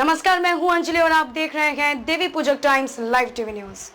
नमस्कार, मैं हूं अंजलि और आप देख रहे हैं देवी पूजक टाइम्स लाइव टीवी न्यूज।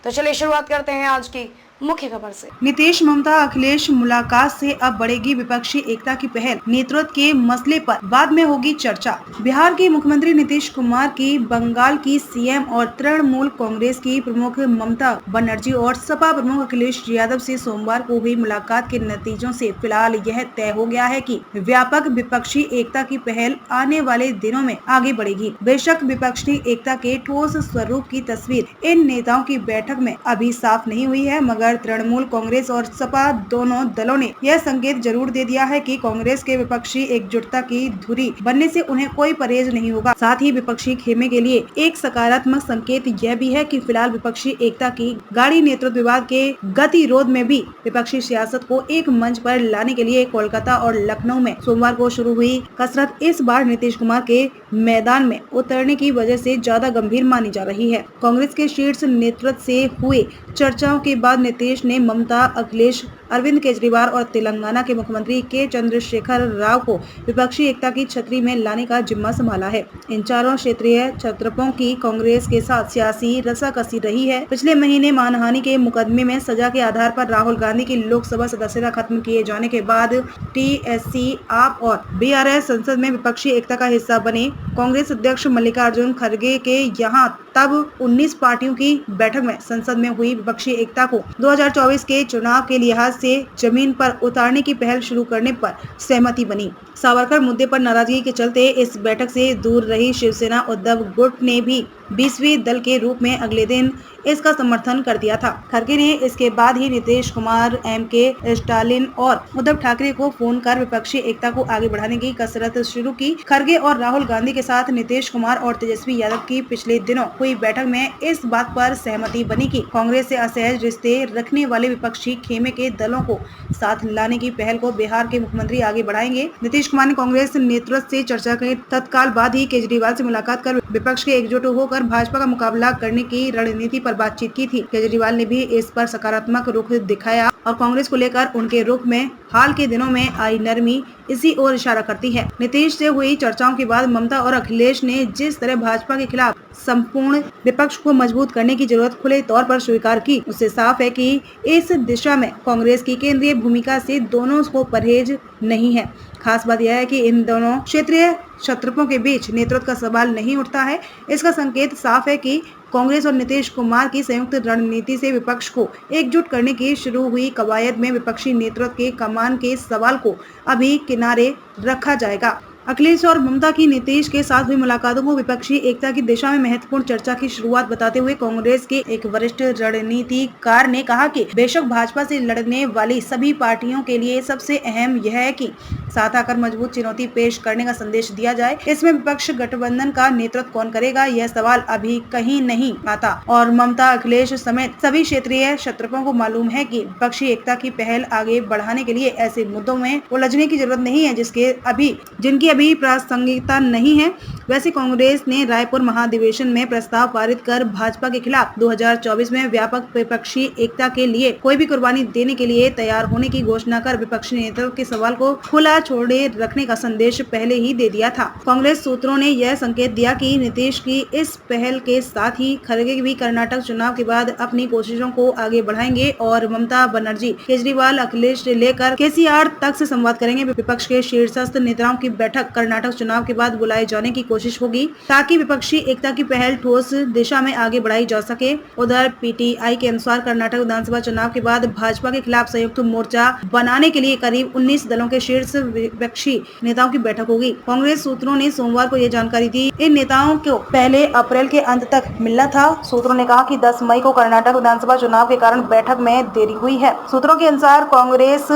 तो चलिए शुरुआत करते हैं आज की मुख्य खबर से। नीतीश ममता अखिलेश मुलाकात से अब बढ़ेगी विपक्षी एकता की पहल, नेतृत्व के मसले पर बाद में होगी चर्चा। बिहार के मुख्यमंत्री नीतीश कुमार की बंगाल की सीएम और तृणमूल कांग्रेस की प्रमुख ममता बनर्जी और सपा प्रमुख अखिलेश यादव से सोमवार को हुई मुलाकात के नतीजों से फिलहाल यह तय हो गया है कि व्यापक विपक्षी एकता की पहल आने वाले दिनों में आगे बढ़ेगी। बेशक विपक्षी एकता के ठोस स्वरूप की तस्वीर इन नेताओं की बैठक में अभी साफ नहीं हुई है, मगर तृणमूल कांग्रेस और सपा दोनों दलों ने यह संकेत जरूर दे दिया है कि कांग्रेस के विपक्षी एकजुटता की धुरी बनने से उन्हें कोई परहेज नहीं होगा। साथ ही विपक्षी खेमे के लिए एक सकारात्मक संकेत यह भी है कि फिलहाल विपक्षी एकता की गाड़ी नेतृत्व विवाद के गतिरोध में भी विपक्षी सियासत को एक मंच पर लाने के लिए कोलकाता और लखनऊ में सोमवार को शुरू हुई कसरत इस बार नीतीश कुमार के मैदान में उतरने की वजह से ज्यादा गंभीर मानी जा रही है। कांग्रेस के शीर्ष नेतृत्व से हुए चर्चाओं के बाद नीतीश ने ममता, अखिलेश, अरविंद केजरीवाल और तेलंगाना के मुख्यमंत्री के चंद्रशेखर राव को विपक्षी एकता की छतरी में लाने का जिम्मा संभाला है। इन चारों क्षेत्रीय छत्रपों की कांग्रेस के साथ सियासी रस्साकसी रही है। पिछले महीने मानहानि के मुकदमे में सजा के आधार पर राहुल गांधी की लोकसभा सदस्यता खत्म किए जाने के बाद टीएससी, आप और बीआरएस संसद में विपक्षी एकता का हिस्सा बने। कांग्रेस अध्यक्ष मल्लिकार्जुन खड़गे के यहाँ तब 19 पार्टियों की बैठक में संसद में हुई विपक्षी एकता को 2024 के चुनाव के लिहाज से जमीन पर उतारने की पहल शुरू करने पर सहमति बनी। सावरकर मुद्दे पर नाराजगी के चलते इस बैठक से दूर रही शिवसेना उद्धव गुट ने भी 20वीं दल के रूप में अगले दिन इसका समर्थन कर दिया था। खड़गे ने इसके बाद ही नीतीश कुमार, एमके स्टालिन और उद्धव ठाकरे को फोन कर विपक्षी एकता को आगे बढ़ाने की कसरत शुरू की। खड़गे और राहुल गांधी के साथ नीतीश कुमार और तेजस्वी यादव की पिछले दिनों हुई बैठक में इस बात पर सहमति बनी कि कांग्रेस से असहज रिश्ते रखने वाले विपक्षी खेमे के दलों को साथ लाने की पहल को बिहार के मुख्यमंत्री आगे बढ़ाएंगे। नीतीश कुमार ने कांग्रेस नेतृत्व से चर्चा के तत्काल बाद ही केजरीवाल से मुलाकात कर विपक्ष के एकजुट होकर भाजपा का मुकाबला करने की रणनीति पर बातचीत की थी। केजरीवाल ने भी इस पर सकारात्मक रुख दिखाया और कांग्रेस को लेकर उनके रुख में हाल के दिनों में आई नरमी इसी ओर इशारा करती है। नीतीश से हुई चर्चाओं के बाद ममता और अखिलेश ने जिस तरह भाजपा के खिलाफ संपूर्ण विपक्ष को मजबूत करने की जरूरत खुले तौर पर स्वीकार की, उससे साफ है कि इस दिशा में कांग्रेस की केंद्रीय भूमिका से दोनों को परहेज नहीं है। खास बात यह है कि इन दोनों क्षेत्रीय छत्रपों के बीच नेतृत्व का सवाल नहीं उठता है। इसका संकेत साफ है कि कांग्रेस और नीतीश कुमार की संयुक्त रणनीति से विपक्ष को एकजुट करने की शुरू हुई कवायद में विपक्षी नेतृत्व के कमान के सवाल को अभी किनारे रखा जाएगा। अखिलेश और ममता की नीतीश के साथ हुई मुलाकातों को विपक्षी एकता की दिशा में महत्वपूर्ण चर्चा की शुरुआत बताते हुए कांग्रेस के एक वरिष्ठ रणनीतिकार ने कहा कि बेशक भाजपा से लड़ने वाली सभी पार्टियों के लिए सबसे अहम यह है कि साथ आकर मजबूत चुनौती पेश करने का संदेश दिया जाए। इसमें विपक्ष गठबंधन का नेतृत्व कौन करेगा, यह सवाल अभी कहीं नहीं आता और ममता, अखिलेश समेत सभी क्षेत्रीय छत्रपों को मालूम है कि विपक्षी एकता की पहल आगे बढ़ाने के लिए ऐसे मुद्दों में उलझने की जरूरत नहीं है जिनकी अभी प्रासंगिकता नहीं है। वैसे कांग्रेस ने रायपुर महाधिवेशन में प्रस्ताव पारित कर भाजपा के खिलाफ 2024 में व्यापक विपक्षी एकता के लिए कोई भी कुर्बानी देने के लिए तैयार होने की घोषणा कर विपक्षी नेतृत्व के सवाल को खुला छोड़े रखने का संदेश पहले ही दे दिया था। कांग्रेस सूत्रों ने यह संकेत दिया कि नीतीश की इस पहल के साथ ही खड़गे भी कर्नाटक चुनाव के बाद अपनी कोशिशों को आगे बढ़ाएंगे और ममता बनर्जी, केजरीवाल, अखिलेश से लेकर केसीआर तक से संवाद करेंगे। विपक्ष के शीर्षस्थ नेताओं की बैठक कर्नाटक चुनाव के बाद बुलाए जाने की कोशिश होगी ताकि विपक्षी एकता की पहल ठोस दिशा में आगे बढ़ाई जा सके। उधर पीटीआई के अनुसार कर्नाटक विधानसभा चुनाव के बाद भाजपा के खिलाफ संयुक्त मोर्चा बनाने के लिए करीब 19 दलों के शीर्ष विपक्षी नेताओं की बैठक होगी। कांग्रेस सूत्रों ने सोमवार को यह जानकारी दी। इन नेताओं को पहले अप्रैल के अंत तक मिलना था। सूत्रों ने कहा कि 10 मई को कर्नाटक विधानसभा चुनाव के कारण बैठक में देरी हुई है। सूत्रों के अनुसार कांग्रेस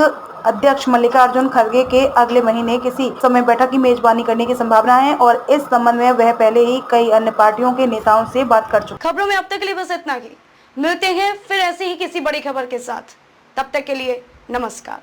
अध्यक्ष मल्लिकार्जुन खड़गे के अगले महीने किसी समय बैठक की मेजबानी करने की संभावना है और इस संबंध में वह पहले ही कई अन्य पार्टियों के नेताओं से बात कर चुके। खबरों में अब तक के लिए बस इतना ही। मिलते हैं फिर ऐसी ही किसी बड़ी खबर के साथ। तब तक के लिए नमस्कार।